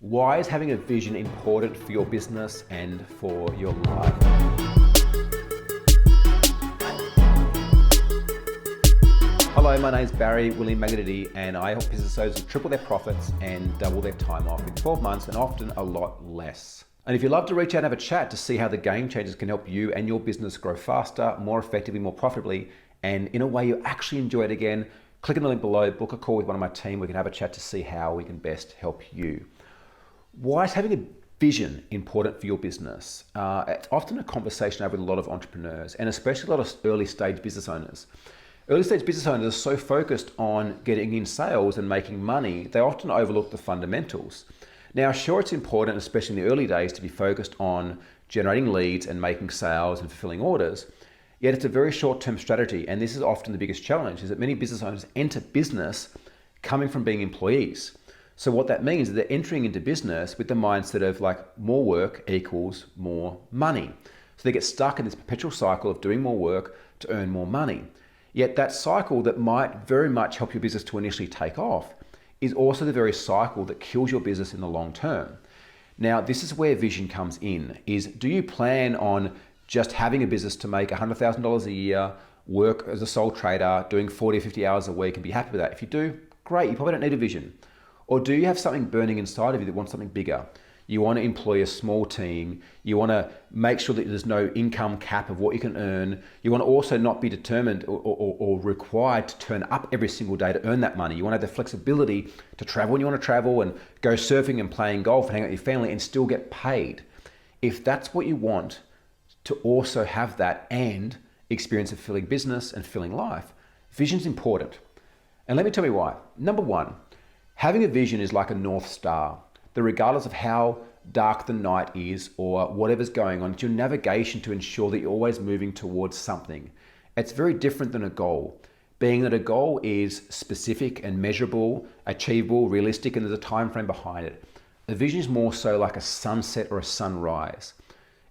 Why is having a vision important for your business and for your life? Hello, my name is Barry William Magnity, and I help business owners triple their profits and double their time off in 12 months and often a lot less. And if you'd love to reach out and have a chat to see how the game changers can help you and your business grow faster, more effectively, more profitably, and in a way you actually enjoy it again, click on the link below, book a call with one of my team. We can have a chat to see how we can best help you. Why is having a vision important for your business? It's often a conversation I have with a lot of entrepreneurs and especially a lot of early stage business owners. Early stage business owners are so focused on getting in sales and making money, they often overlook the fundamentals. Now, sure, it's important, especially in the early days, to be focused on generating leads and making sales and fulfilling orders. Yet it's a very short-term strategy, and this is often the biggest challenge, is that many business owners enter business coming from being employees. So what that means is they're entering into business with the mindset of like more work equals more money. So they get stuck in this perpetual cycle of doing more work to earn more money. Yet that cycle that might very much help your business to initially take off is also the very cycle that kills your business in the long term. Now, this is where vision comes in, is do you plan on just having a business to make $100,000 a year, work as a sole trader, doing 40 or 50 hours a week and be happy with that? If you do, great, you probably don't need a vision. Or do you have something burning inside of you that wants something bigger? You want to employ a small team. You want to make sure that there's no income cap of what you can earn. You want to also not be determined or required to turn up every single day to earn that money. You want to have the flexibility to travel when you want to travel and go surfing and playing golf and hang out with your family and still get paid. If that's what you want, to also have that and experience a fulfilling business and fulfilling life, vision's important. And let me tell you why. Number one, having a vision is like a North Star, that regardless of how dark the night is or whatever's going on, it's your navigation to ensure that you're always moving towards something. It's very different than a goal, being that a goal is specific and measurable, achievable, realistic, and there's a time frame behind it. A vision is more so like a sunset or a sunrise.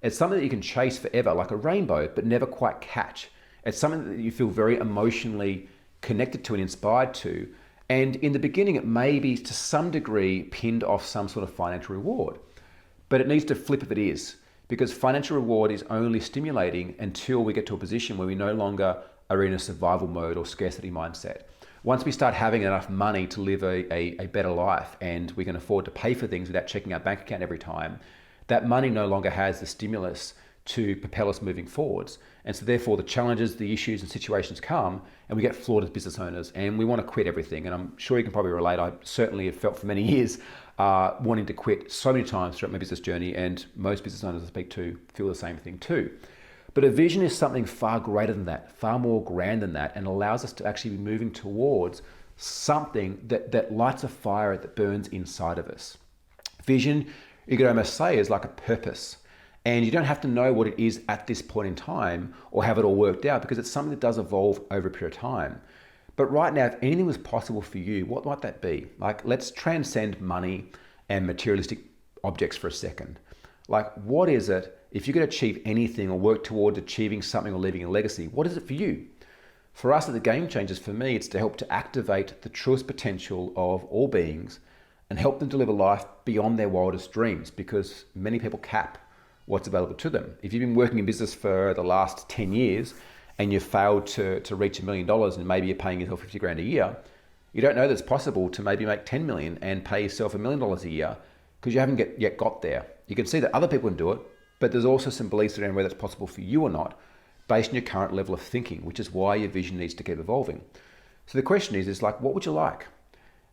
It's something that you can chase forever, like a rainbow, but never quite catch. It's something that you feel very emotionally connected to and inspired to. And in the beginning, it may be to some degree pinned off some sort of financial reward, but it needs to flip if it is, because financial reward is only stimulating until we get to a position where we no longer are in a survival mode or scarcity mindset. Once we start having enough money to live a better life and we can afford to pay for things without checking our bank account every time, that money no longer has the stimulus to propel us moving forwards. And so therefore the challenges, the issues and situations come and we get flawed as business owners and we want to quit everything. And I'm sure you can probably relate. I certainly have felt for many years wanting to quit so many times throughout my business journey, and most business owners I speak to feel the same thing too. But a vision is something far greater than that, far more grand than that, and allows us to actually be moving towards something that lights a fire that burns inside of us. Vision, you could almost say, is like a purpose. And you don't have to know what it is at this point in time or have it all worked out, because it's something that does evolve over a period of time. But right now, if anything was possible for you, what might that be? Like, let's transcend money and materialistic objects for a second. Like, what is it, if you could achieve anything or work towards achieving something or leaving a legacy, what is it for you? For us at the Game Changers, for me, it's to help to activate the truest potential of all beings and help them to live a life beyond their wildest dreams, because many people cap what's available to them. If you've been working in business for the last 10 years and you've failed to reach $1 million and maybe you're paying yourself 50 grand a year, you don't know that it's possible to maybe make 10 million and pay yourself $1 million a year because you haven't yet got there. You can see that other people can do it, but there's also some beliefs around whether it's possible for you or not based on your current level of thinking, which is why your vision needs to keep evolving. So the question is like, what would you like?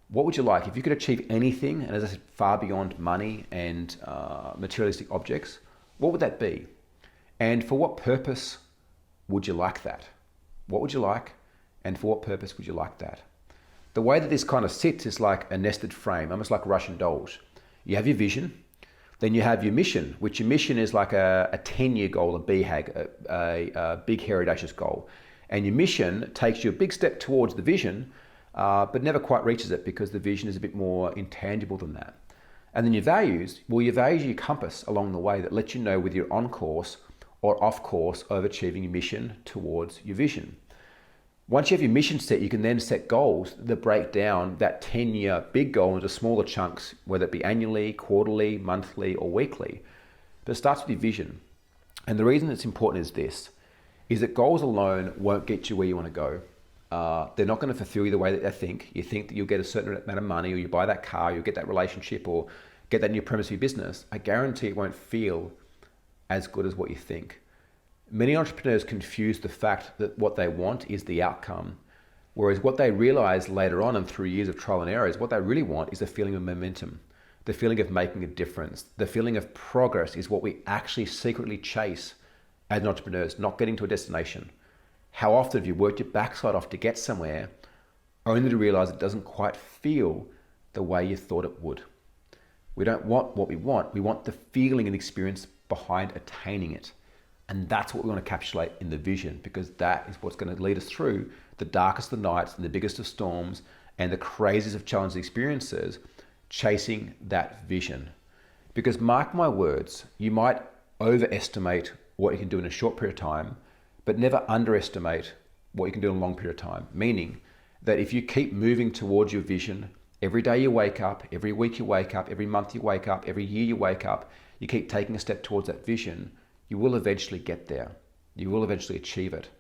What would you like if you could achieve anything, and as I said, far beyond money and materialistic objects? What would that be? And for what purpose would you like that? What would you like? And for what purpose would you like that? The way that this kind of sits is like a nested frame, almost like Russian dolls. You have your vision, then you have your mission, which your mission is like a 10-year goal, a BHAG, a big, hairy, audacious goal. And your mission takes you a big step towards the vision, but never quite reaches it because the vision is a bit more intangible than that. And then your values, well, your values are your compass along the way that lets you know whether you're on course or off course of achieving your mission towards your vision. Once you have your mission set, you can then set goals that break down that 10-year big goal into smaller chunks, whether it be annually, quarterly, monthly, or weekly. But it starts with your vision. And the reason it's important is that goals alone won't get you where you want to go. They're not going to fulfill you the way that they think. You think that you'll get a certain amount of money, or you buy that car, you'll get that relationship, or get that new premise for your business. I guarantee it won't feel as good as what you think. Many entrepreneurs confuse the fact that what they want is the outcome, whereas what they realize later on and through years of trial and error is what they really want is a feeling of momentum, the feeling of making a difference, the feeling of progress is what we actually secretly chase as entrepreneurs, not getting to a destination. How often have you worked your backside off to get somewhere only to realize it doesn't quite feel the way you thought it would? We don't want what we want the feeling and experience behind attaining it. And that's what we want to encapsulate in the vision, because that is what's going to lead us through the darkest of nights and the biggest of storms and the craziest of challenging experiences, chasing that vision. Because mark my words, you might overestimate what you can do in a short period of time, but never underestimate what you can do in a long period of time. Meaning that if you keep moving towards your vision, every day you wake up, every week you wake up, every month you wake up, every year you wake up, you keep taking a step towards that vision, you will eventually get there. You will eventually achieve it.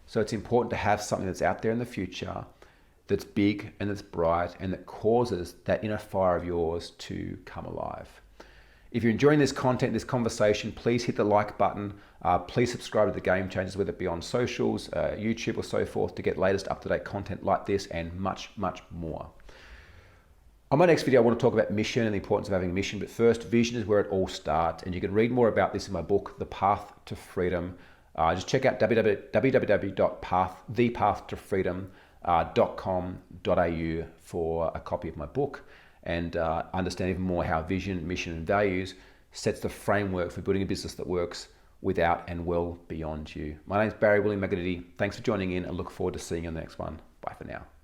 So it's important to have something that's out there in the future that's big and that's bright and that causes that inner fire of yours to come alive. If you're enjoying this content, this conversation, please hit the like button. Please subscribe to The Game Changers, whether it be on socials, YouTube or so forth, to get latest up-to-date content like this and much, much more. On my next video, I want to talk about mission and the importance of having a mission. But first, vision is where it all starts. And you can read more about this in my book, The Path to Freedom. Just check out www.thepath-to-freedom.com.au for a copy of my book and understand even more how vision, mission, and values sets the framework for building a business that works without and well beyond you. My name is Barry William McAnity. Thanks for joining in. I look forward to seeing you on the next one. Bye for now.